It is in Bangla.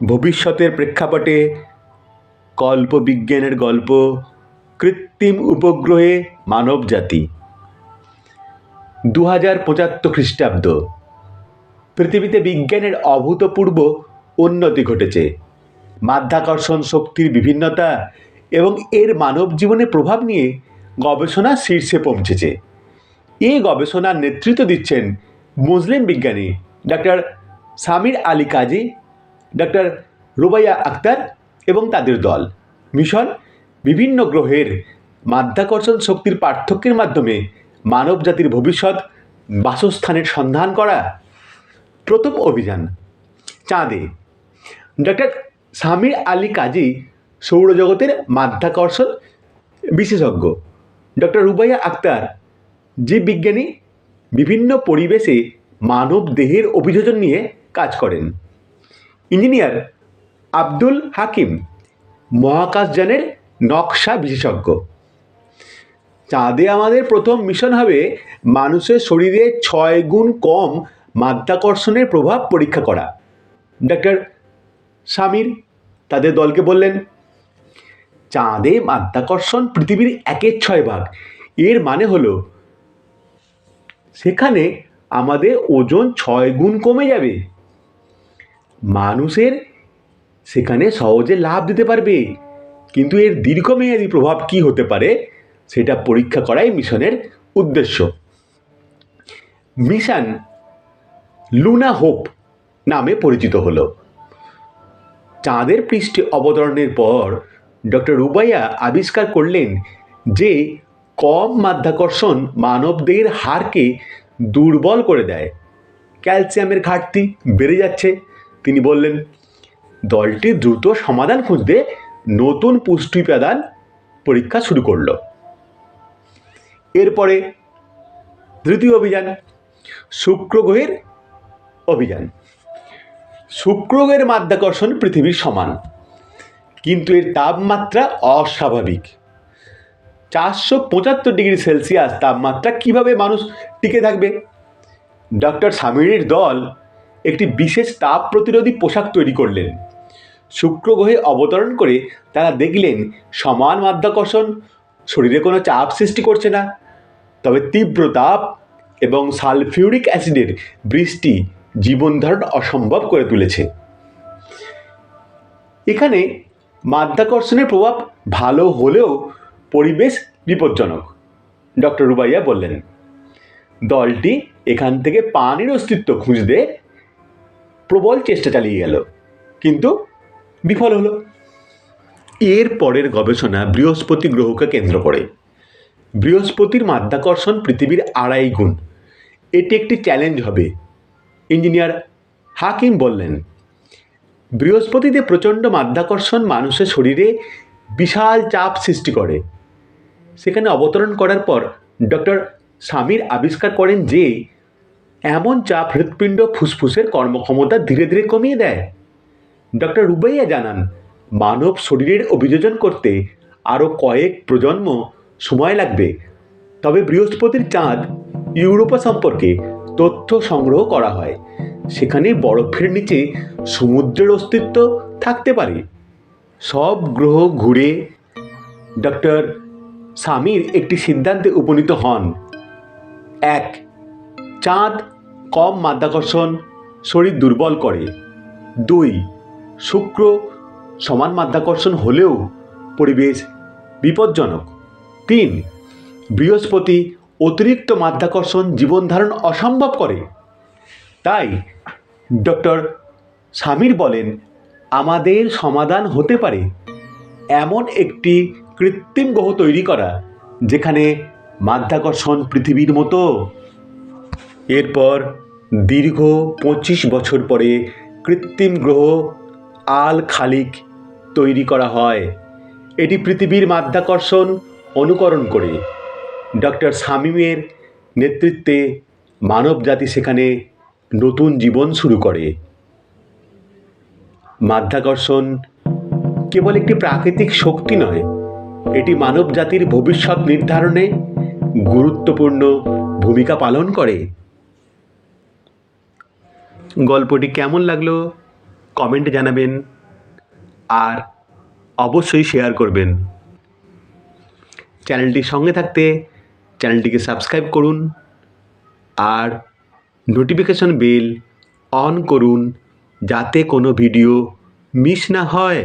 ভবিষ্যতের প্রেক্ষাপটে কল্পবিজ্ঞানের গল্প, কৃত্রিম উপগ্রহে মানবজাতি। 2075 খ্রিস্টাব্দ। পৃথিবীতে বিজ্ঞানের অভূতপূর্ব উন্নতি ঘটেছে। মাধ্যাকর্ষণ শক্তির বিভিন্নতা এবং এর মানব জীবনে প্রভাব নিয়ে গবেষণা শীর্ষে পৌঁছেছে। এই গবেষণার নেতৃত্ব দিচ্ছেন মুসলিম বিজ্ঞানী ডক্টর সামির আলী কাজী, ডক্টর রুবাইয়া আক্তার এবং তাদের দল। মিশন: বিভিন্ন গ্রহের মাধ্যাকর্ষণ শক্তির পার্থক্যের মাধ্যমে মানবজাতির ভবিষ্যৎ বাসস্থানের সন্ধান করা। প্রথম অভিযান চাঁদে। ডক্টর সামির আলী কাজী সৌরজগতের মাধ্যাকর্ষণ বিশেষজ্ঞ। ডক্টর রুবাইয়া আক্তার জীববিজ্ঞানী, বিভিন্ন পরিবেশে মানব দেহের অভিযোজন নিয়ে কাজ করেন। ইঞ্জিনিয়ার আব্দুল হাকিম মহাকাশযানের নকশা বিশেষজ্ঞ। চাঁদে আমাদের প্রথম মিশন হবে মানুষের শরীরে 6 গুণ কম মাধ্যাকর্ষণের প্রভাব পরীক্ষা করা। ডক্টর সামির তাদের দলকে বললেন, চাঁদে মাধ্যাকর্ষণ পৃথিবীর 1/6 ভাগ। এর মানে হলো সেখানে আমাদের ওজন 6 গুণ কমে যাবে। মানুষের সেখানে সহজে লাভ দিতে পারবে, কিন্তু এর দীর্ঘমেয়াদী প্রভাব কি হতে পারে সেটা পরীক্ষা করাই মিশনের উদ্দেশ্য। মিশন লুনা হোপ নামে পরিচিত হলো। চাঁদের পৃষ্ঠে অবতরণের পর ডক্টর রুবাইয়া আবিষ্কার করলেন যে কম মাধ্যাকর্ষণ মানবদেহের হাড়কে দুর্বল করে দেয়। ক্যালসিয়ামের ঘাটতি বেড়ে যাচ্ছে। তিনি বললেন, দলটি দ্রুত সমাধান খুঁজতে নতুন পুষ্টি উপাদান পরীক্ষা শুরু করল। এরপরে দ্বিতীয় অভিযান শুক্র গ্রহের অভিযান। শুক্র গ্রহের মাধ্যাকর্ষণ পৃথিবীর সমান, কিন্তু এর তাপমাত্রা অস্বাভাবিক। 475 ডিগ্রি সেলসিয়াস তাপমাত্রা কিভাবে মানুষ টিকে থাকবে? ডক্টর সামিরের দল একটি বিশেষ তাপ প্রতিরোধী পোশাক তৈরি করলেন। শুক্র গ্রহে অবতরণ করে তারা দেখলেন সমান মাধ্যাকর্ষণ শরীরে কোনো চাপ সৃষ্টি করছে না, তবে তীব্র তাপ এবং সালফিউরিক অ্যাসিডের বৃষ্টি জীবনধারণ অসম্ভব করে তুলেছে। এখানে মাধ্যাকর্ষণের প্রভাব ভালো হলেও পরিবেশ বিপজ্জনক, ডক্টর রুবাইয়া বললেন। দলটি এখান থেকে পানির অস্তিত্ব খুঁজতে প্রবল চেষ্টা চালিয়ে গেল, কিন্তু বিফল হলো। এর পরের গবেষণা বৃহস্পতি গ্রহকে কেন্দ্র করে। বৃহস্পতির মাধ্যাকর্ষণ পৃথিবীর 2.5 গুণ। এটি একটি চ্যালেঞ্জ হবে, ইঞ্জিনিয়ার হাকিম বললেন। বৃহস্পতিতে প্রচণ্ড মাধ্যাকর্ষণ মানুষের শরীরে বিশাল চাপ সৃষ্টি করে। সেখানে অবতরণ করার পর ডক্টর সামির আবিষ্কার করেন যে এমন চাপ হৃৎপিণ্ড ফুসফুসের কর্মক্ষমতা ধীরে ধীরে কমিয়ে দেয়। ডক্টর রুবাইয়া জানান, মানব শরীরের অভিযোজন করতে আরও কয়েক প্রজন্ম সময় লাগবে, তবে বৃহস্পতির চাঁদ ইউরোপা সম্পর্কে তথ্য সংগ্রহ করা হয়। সেখানে বরফের নিচে সমুদ্রের অস্তিত্ব থাকতে পারে। সব গ্রহ ঘুরে ডক্টর সামির একটি সিদ্ধান্তে উপনীত হন। 1. চাঁদ কম মাধ্যাকর্ষণ শরীর দুর্বল করে। 2. শুক্র সমান মাধ্যাকর্ষণ হলেও পরিবেশ বিপজ্জনক। 3. বৃহস্পতি অতিরিক্ত মাধ্যাকর্ষণ জীবনধারণ অসম্ভব করে। তাই ডক্টর সামির বলেন, আমাদের সমাধান হতে পারে এমন একটি কৃত্রিম গ্রহ তৈরি করা যেখানে মাধ্যাকর্ষণ পৃথিবীর মতো। এরপর দীর্ঘ 25 বছর পরে কৃত্রিম গ্রহ আল খালিক তৈরি করা হয়। এটি পৃথিবীর মাধ্যাকর্ষণ অনুকরণ করে। ডক্টর সামিমের নেতৃত্বে মানবজাতি সেখানে নতুন জীবন শুরু করে। মাধ্যাকর্ষণ কেবল একটি প্রাকৃতিক শক্তি নয়, এটি মানবজাতির ভবিষ্যৎ নির্ধারণে গুরুত্বপূর্ণ ভূমিকা পালন করে। গল্পটি কেমন লাগলো কমেন্টে জানাবেন আর অবশ্যই শেয়ার করবেন। চ্যানেলটির সঙ্গে থাকতে চ্যানেলটিকে সাবস্ক্রাইব করুন আর নোটিফিকেশন বেল অন করুন, যাতে কোনো ভিডিও মিস না হয়।